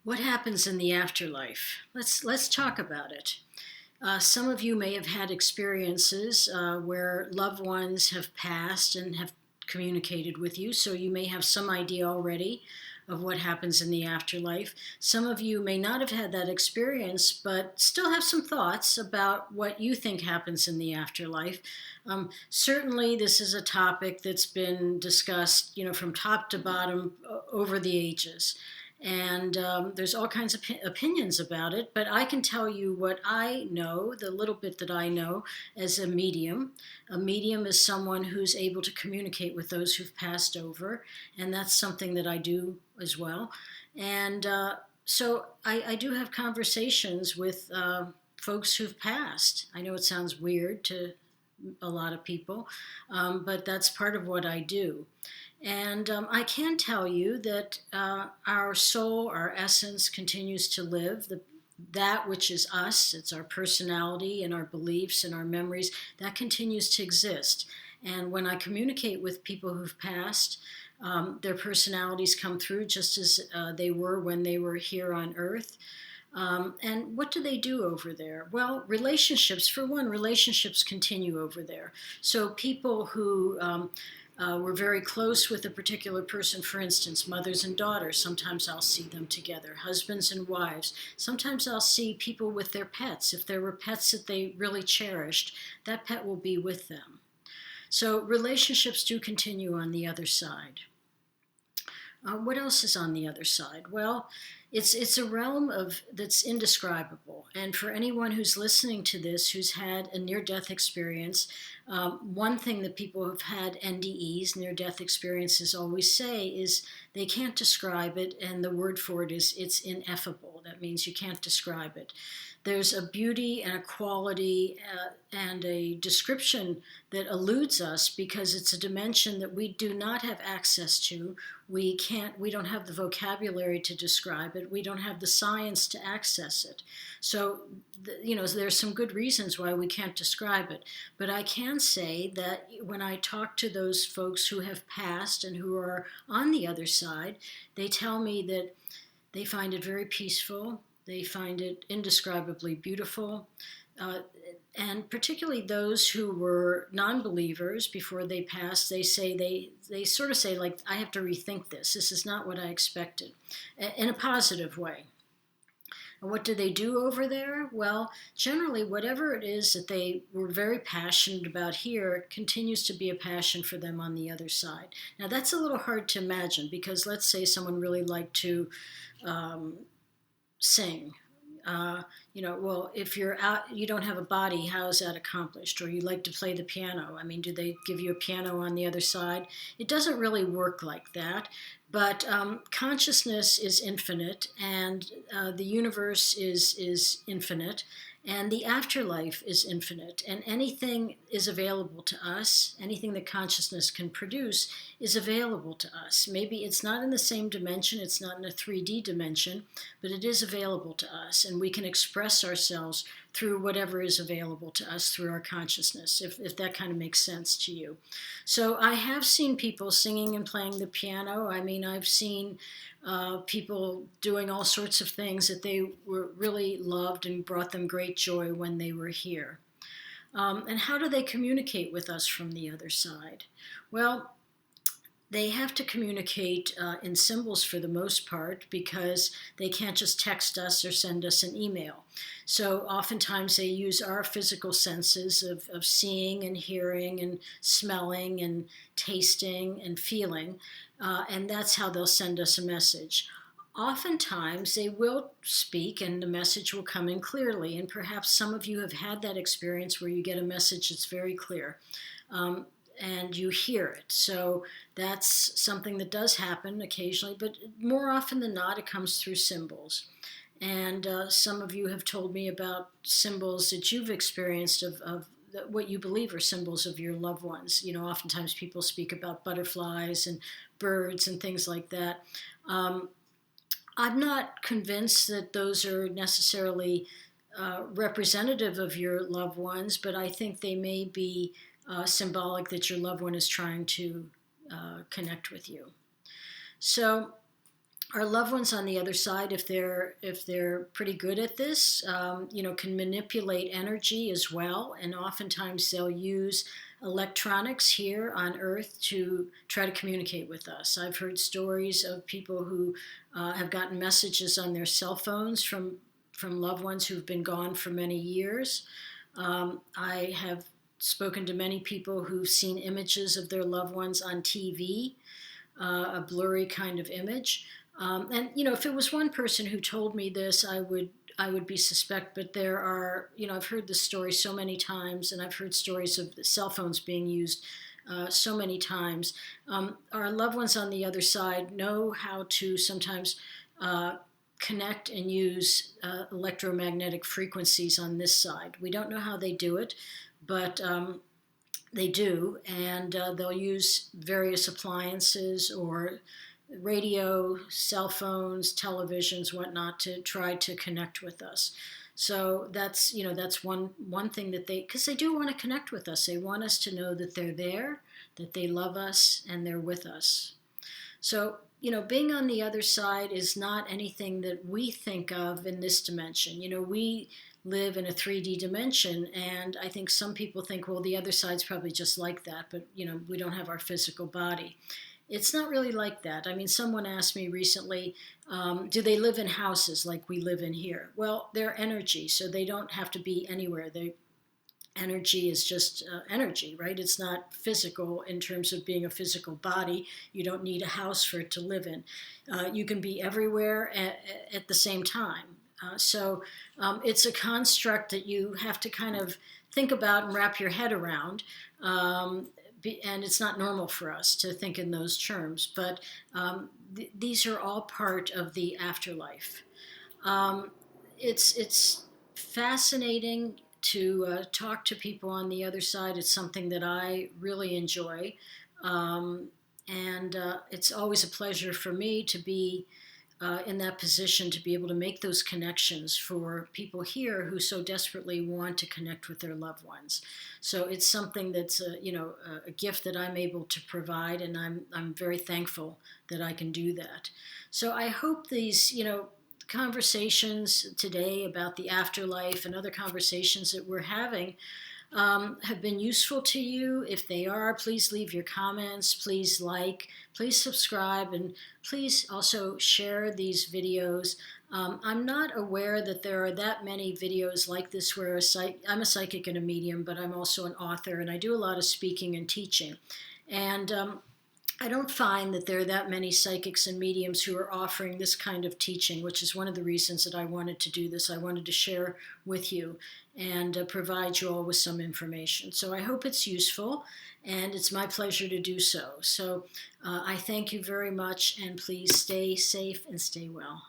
What happens in the afterlife? Let's talk about it. Some of you may have had experiences where loved ones have passed and have communicated with you, so you may have some idea already of what happens in the afterlife. Some of you may not have had that experience, but still have some thoughts about what you think happens in the afterlife. Certainly, this is a topic that's been discussed, from top to bottom over the ages. And there's all kinds of opinions about it, but I can tell you what I know, the little bit that I know as a medium. A medium is someone who's able to communicate with those who've passed over, and that's something that I do as well. And so I do have conversations with folks who've passed. I know it sounds weird to a lot of people, but that's part of what I do. And I can tell you that our soul, our essence, continues to live. That which is us, it's our personality and our beliefs and our memories, that continues to exist. And when I communicate with people who've passed, their personalities come through just as they were when they were here on Earth. And what do they do over there? Well, relationships, for one, relationships continue over there. So people who were very close with a particular person, for instance, mothers and daughters, sometimes I'll see them together, husbands and wives. Sometimes I'll see people with their pets. If there were pets that they really cherished, that pet will be with them. So relationships do continue on the other side. What else is on the other side? Well, it's a realm of that's indescribable. And for anyone who's listening to this, who's had a near-death experience, one thing that people who've had NDEs, near-death experiences, always say is they can't describe it, and the word for it is it's ineffable. That means you can't describe it. There's a beauty and a quality and a description that eludes us because it's a dimension that we do not have access to. We don't have the vocabulary to describe it. We don't have the science to access it. So, there's some good reasons why we can't describe it. But I can say that when I talk to those folks who have passed and who are on the other side, they tell me that they find it very peaceful. They find it indescribably beautiful. And particularly those who were non-believers before they passed, they sort of say, like, I have to rethink this. This is not what I expected, in a positive way. And what do they do over there? Well, generally, whatever it is that they were very passionate about here continues to be a passion for them on the other side. Now, that's a little hard to imagine because let's say someone really liked to sing. Well, if you're out, you don't have a body, how is that accomplished? Or you like to play the piano. I mean, do they give you a piano on the other side? It doesn't really work like that. But consciousness is infinite, and the universe is infinite, and the afterlife is infinite, and anything is available to us. Anything that consciousness can produce is available to us. Maybe it's not in the same dimension, it's not in a 3D dimension, but it is available to us, and we can express ourselves through whatever is available to us through our consciousness, if that kind of makes sense to you. So I have seen people singing and playing the piano. I mean, I've seen people doing all sorts of things that they were really loved and brought them great joy when they were here. And how do they communicate with us from the other side? Well, they have to communicate in symbols for the most part because they can't just text us or send us an email. So oftentimes they use our physical senses of seeing and hearing and smelling and tasting and feeling, and that's how they'll send us a message. Oftentimes they will speak and the message will come in clearly, and perhaps some of you have had that experience where you get a message that's very clear. And you hear it. So that's something that does happen occasionally, but more often than not, it comes through symbols. And some of you have told me about symbols that you've experienced of what you believe are symbols of your loved ones. Oftentimes people speak about butterflies and birds and things like that. I'm not convinced that those are necessarily representative of your loved ones, but I think they may be symbolic that your loved one is trying to connect with you. So Our loved ones on the other side, if they're pretty good at this, can manipulate energy as well, and oftentimes they'll use electronics here on Earth to try to communicate with us. I've heard stories of people who have gotten messages on their cell phones from loved ones who've been gone for many years. I have spoken to many people who've seen images of their loved ones on TV, a blurry kind of image. And if it was one person who told me this, I would be suspect. But there are, I've heard this story so many times, and I've heard stories of the cell phones being used so many times. Our loved ones on the other side know how to sometimes connect and use electromagnetic frequencies on this side. We don't know how they do it, but they do, and they'll use various appliances or radio, cell phones, televisions, whatnot, to try to connect with us. So that's one thing that because they do want to connect with us. They want us to know that they're there, that they love us, and they're with us. So being on the other side is not anything that we think of in this dimension. We live in a 3D dimension, and I think some people think, well, the other side's probably just like that, but we don't have our physical body. It's not really like that. I mean, someone asked me recently, do they live in houses like we live in here? Well, they're energy, so they don't have to be anywhere. Energy is just energy, right? It's not physical in terms of being a physical body. You don't need a house for it to live in. You can be everywhere at the same time. So it's a construct that you have to kind of think about and wrap your head around. And it's not normal for us to think in those terms, but these are all part of the afterlife. It's fascinating to talk to people on the other side. It's something that I really enjoy, and it's always a pleasure for me to be in that position, to be able to make those connections for people here who so desperately want to connect with their loved ones. So it's something that's a gift that I'm able to provide, and I'm very thankful that I can do that. So I hope these conversations today about the afterlife and other conversations that we're having have been useful to you. If they are, please leave your comments, please please subscribe, and please also share these videos. I'm not aware that there are that many videos like this where I'm a psychic and a medium, but I'm also an author, and I do a lot of speaking and teaching. And I don't find that there are that many psychics and mediums who are offering this kind of teaching, which is one of the reasons that I wanted to do this. I wanted to share with you and provide you all with some information. So I hope it's useful, and it's my pleasure to do so. So I thank you very much, and please stay safe and stay well.